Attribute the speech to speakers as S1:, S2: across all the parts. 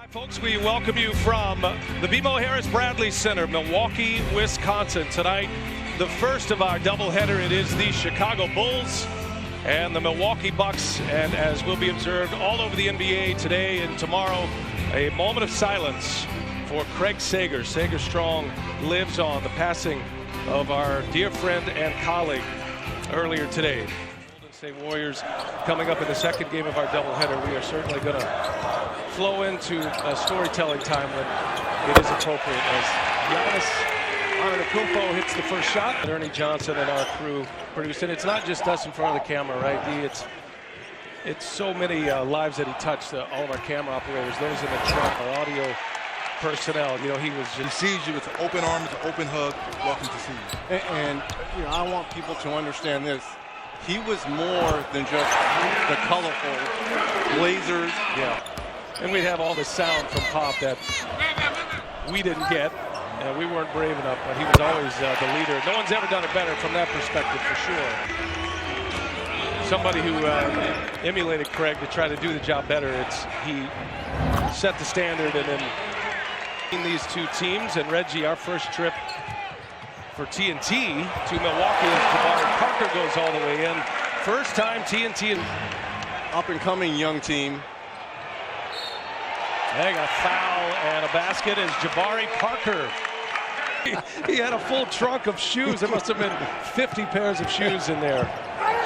S1: Hi, folks. We welcome you from the BMO Harris Bradley Center, Milwaukee, Wisconsin. Tonight, the first of our doubleheader. It is the Chicago Bulls and the Milwaukee Bucks. And as will be observed all over the NBA today and tomorrow, a moment of silence for Craig Sager. Sager Strong lives on. The passing of our dear friend and colleague earlier today. Golden State Warriors coming up in the second game of our doubleheader. We are certainly going to flow into storytelling time when it is appropriate as Giannis Antetokounmpo hits the first shot. And Ernie Johnson and our crew produced it. It's not just us in front of the camera, right, D? It's so many lives that he touched. All of our camera operators, those in the truck, our audio personnel. You know, he
S2: sees you with open arms, open hug. Welcome to see you.
S3: And you know, I want people to understand this. He was more than just the colorful Blazers.
S1: Yeah. And we'd have all the sound from Pop that we didn't get. And we weren't brave enough, but he was always the leader. No one's ever done it better from that perspective, for sure. Somebody who emulated Craig to try to do the job better. He set the standard, and then in these two teams. And Reggie, our first trip for TNT to Milwaukee as Jabari Parker goes all the way in. First time TNT.
S3: Up and coming young team.
S1: They got a foul and a basket as Jabari Parker. He had a full trunk of shoes. There must have been 50 pairs of shoes in there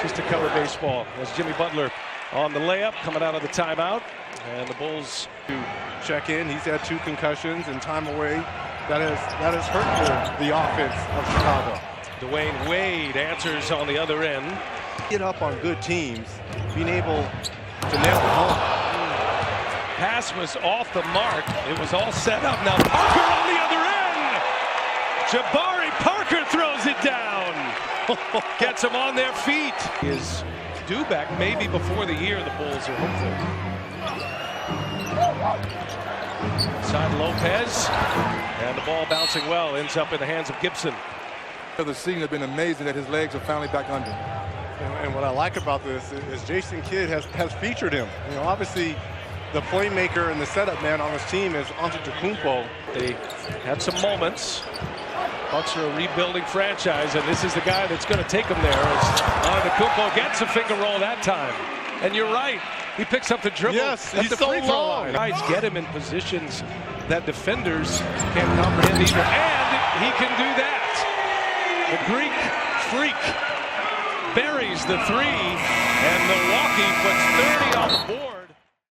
S1: just to cover baseball. As Jimmy Butler on the layup coming out of the timeout. And the Bulls
S3: to check in. He's had 2 concussions and time away. That has hurt the offense of Chicago.
S1: Dwayne Wade answers on the other end.
S3: Get up on good teams, being able to nail it home.
S1: Pass was off the mark. It was all set up. Now Parker on the other end. Jabari Parker throws it down. Gets them on their feet. Is due back maybe before the year, the Bulls are hopeful. Inside Lopez. And the ball bouncing well. Ends up in the hands of Gibson.
S2: The season has been amazing that his legs are finally back under.
S3: And what I like about this is Jason Kidd has featured him. You know, obviously, the playmaker and the setup man on his team is Antetokounmpo.
S1: They had some moments. Bucks are a rebuilding franchise, and this is the guy that's going to take them there. As Antetokounmpo gets a finger roll that time. And you're right. He picks up the dribble at the free throw line. Guys get him in positions that defenders can't comprehend either. And he can do that. The Greek freak buries the 3, and Milwaukee puts 30 on the board.